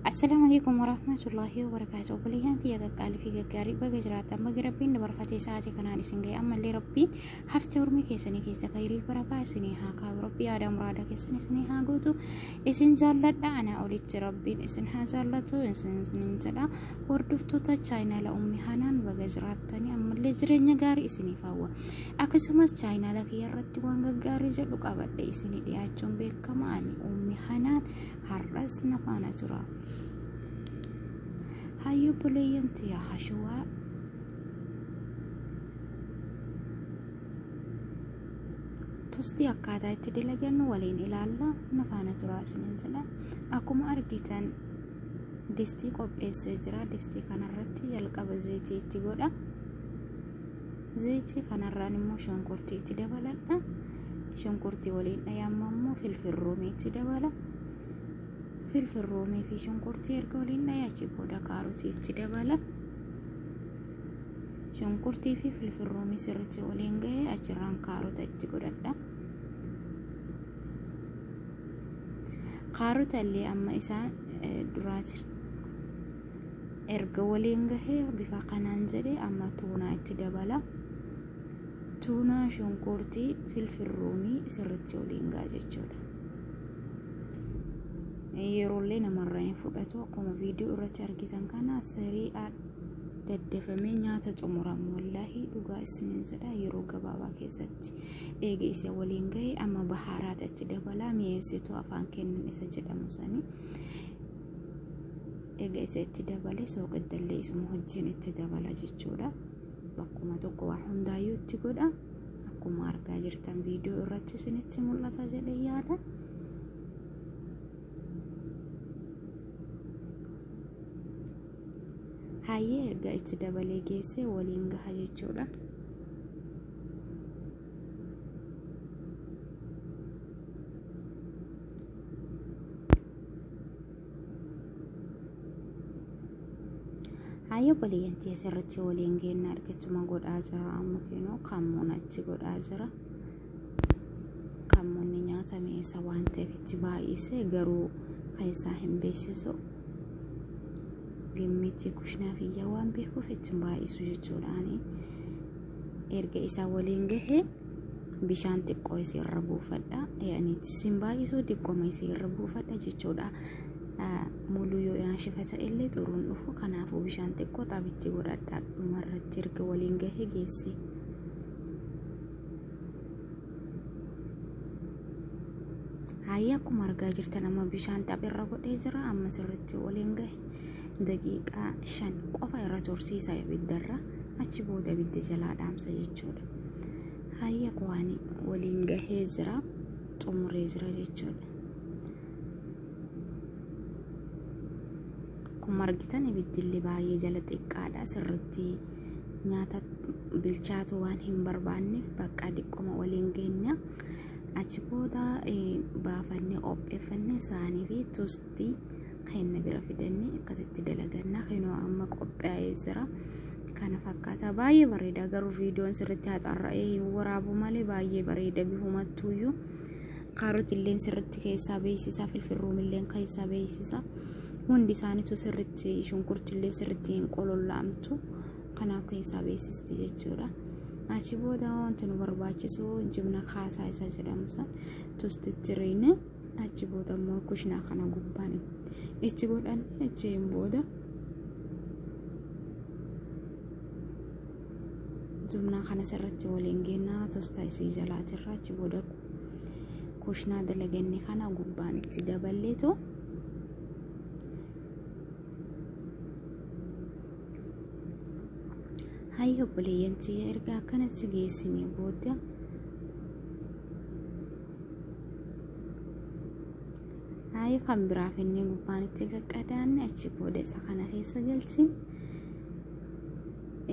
السلام عليكم ورحمة الله وبركاته. بليانتي يا قال في قاري بجرات أما قربين برفتي ساعتي كان سنجي أما اللي ربي حفتي ورمي كيسني كيس خيري بركة سني هاكا ربي آدم رادا كيسني سني هاقوتو إسن جالت أنا أوليت ربي إسن هازالتو إسن سننزلا وردفتو تجاينا لأمي حنان بجرات تاني أما اللي زرني قاري إسني فاوا أكسمس جاينا لك يرد وان قاري جلوك أبدا إسني دياجون بك كمان أمي حنان حرسنا فانا سرا هايو بليانتي يا خشوا تستي أكادا تدلجن ولين إلى الله نفانا تراس ننزلا أكم أرجيتان دستي قب إسجرا دستي كان الرتي جلق بزيتي تقولا زيتي كان الراني مو شنكورتي تدبلا شنكورتي ولين أيام مو في الفرومي تدبلا في الرومي في شنكورتي يرقولين ياجي بودا كاروتي تدبلا شنكورتي في الرومي سرتي ولين جاي أجران كاروت أجيكودا كاروت اللي أما إسان دراتر إرقولين جاي بفاقنان جدي أما تونا تدبلا تونا شنكورتي في الرومي سرتي ولين جاي جودا yeroolee namarraa hin fudhatu akkuma viidiyoo irratti argitan kana sari'aa daddafamee nyaata xumuramu wallahi dhugaa isiniin jedha yeroo gabaabaa keessatti eega isa waliin ga'e amma bahaaraatti dabalaa mi'eessitu afaan kennan isa jedhamu sani eega isa itti dabalee sooqaddallee isuma wajjin itti dabala jechuudha bakkuma tokko waa hundaayyuu itti godha akkuma argaa jirtan viidiyoo irratti isinitti mul'ata jedhee yaada. hayyee erga itti dabalee geesse waliin gaha jechuudha hayyee baliyantii asirratti waliin geenna argachuma godhaa jira amma keenoo kammoon achi godhaa jira kammoonni nyaata mi'eessa waan ta'eef itti baay'isee garuu keessaa hin beeksisu gimmichi kushnaa fi waan beekuuf ittiin baay'isu jechuudhaani erga isaa waliin gahee bishaan xiqqoo isirra buufadha yaani isin baay'isuu xiqqoo isirra buufadha jechuudha muluu yoo inaashifata illee xuruun dhufu kanaafuu bishaan xiqqoo xabitti godhadha dhumarratti erga waliin gahee geesse hayya akkuma argaa jirtan amma bishaan xabirra godhee jira amma sirriitti waliin gahee daqiiqa 5 qofa irra tursiisa ibiddarra achi booda ibidda jalaa dhaamsa jechuudha hayya qo'ani waliin gahee jira xumuree jira jechuudha kuma argitan ibiddi baay'ee jala xiqqaadha sirriitti nyaata bilchaatu waan hin barbaanneef bakka diqqoma waliin geenya achi booda baafannee qopheeffannee saanii fi tustii خينا برافدني كذا دلقنا خينو أما قبعة يزرا كان فكاتا باي بريدا قرو فيديو سرتها تعرأيه ورابو مالي باي بريدا بهما تويو قاروت اللين سرت كيسا بيسيسا في الروم اللين كيسا بيسيسا وندي ساني تو سرتي شنكرت اللين سرتين قولوا لامتو قناف كيسا بيسيس تججورا achi booda wanti nu barbaachisu jibna khaasaa isa jedhamusa tostittirine achi booda immoo kushnaa kana gubbaan itti godhan achiin booda jibna kana sirriitti waliin geenna tosta isii jalaatirra achi booda kushnaa dalaganne kana gubbaan itti daballeeto hayyo baliyanti erga kanatti geessine booda hayyo kan biraaf inni gubbaan itti qaqqadaanne achi booda isa kana keessa galchin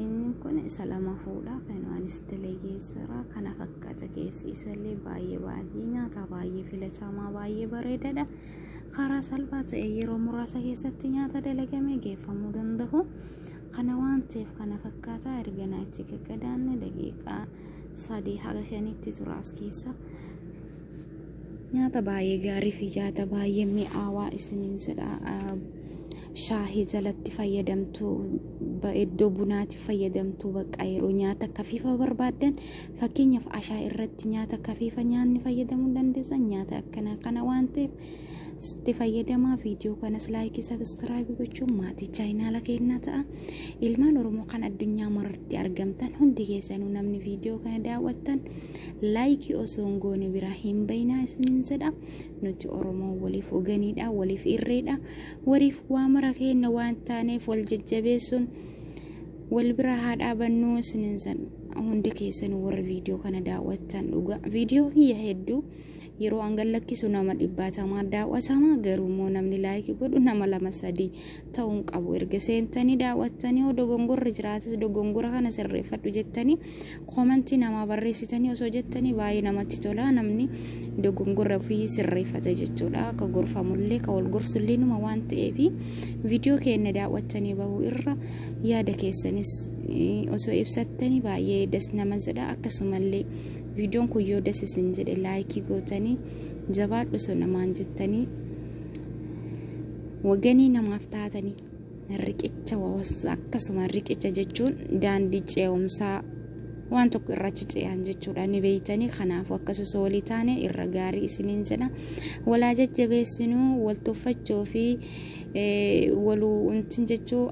inni kun isa lama fuudha kan waanis dalegee jira kana fakkaata keessi isallee baay'ee nyaata baay'ee filatamaa baay'ee bareedaadha karaa salphaa ta'e yeroo muraasa keessatti nyaata dalagamee geeffamuu danda'u kana waan ta'eef kana fakkaata ergana itti qaqqadaanne daqiiqaa 3 haga 5tti turaas keessa nyaata baay'ee gaarii fi nyaata baay'ee mi'aawaa isiniin jedha shaahii jalatti fayyadamtu iddoo bunaatti fayyadamtu bakka yeroo nyaata kafiifa barbaadan fakkeenyaaf ashaa irratti nyaata kafiifa nyaanni fayyadamuu dandeessan nyaata akkana kana waan ta'eef itti fayyadamaa viidiyoo kanas laayikii sabskiraayib gochuun maatii chaayinaala keenyaa ta'a ilmaan oromoo kan addunyaa maratti argamtan hundi keessanuu namni viidiyoo kana daawwattan laayikii osoo hin goone biraa hin baynaa isiniin jedha nuti oromoo waliif oganiidha waliif irreedha waliif waa mara keenya waan taaneef wal jajjabeessuun wal bira haa dhaabannuu isiniin jedha hundi keessanuu warra viidiyoo kana daawwattan dhuga viidiyoo kiyya hedduu yeroo angallakkisu nama dhibbaatamaa daawwatama garuu namni laayikii godhu nama 2-3 ta'uun qabu erga seentanii daawwattanii dogongorri jiraatis dogongora kana sirreeffadhu jettanii komentii nama barreessitanii osoo jettanii baay'ee namatti tola namni dogongora fi sirreeffata jechuudha akka gorfamullee ka wal gorsullee numa waan ta'eef viidiyoo keenya daawwattanii bahuu irra yaada keessanis osoo ibsattanii baay'ee das nama jedha akkasumallee viidiyoon kun yoo dasisin jedhe laayikii gootanii jabaadhu sonamaan jettanii waganii namaaf taatanii riqicha wawasa akkasuma riqicha jechuun daandii ce'umsaa waan tokko irratti ce'an jechuudha ni beeytanii kanaaf akkasumas walii taane irra gaarii isiniin jedha walaa jajjabeessinuu wal tuffachuu fi waluu untin jechuu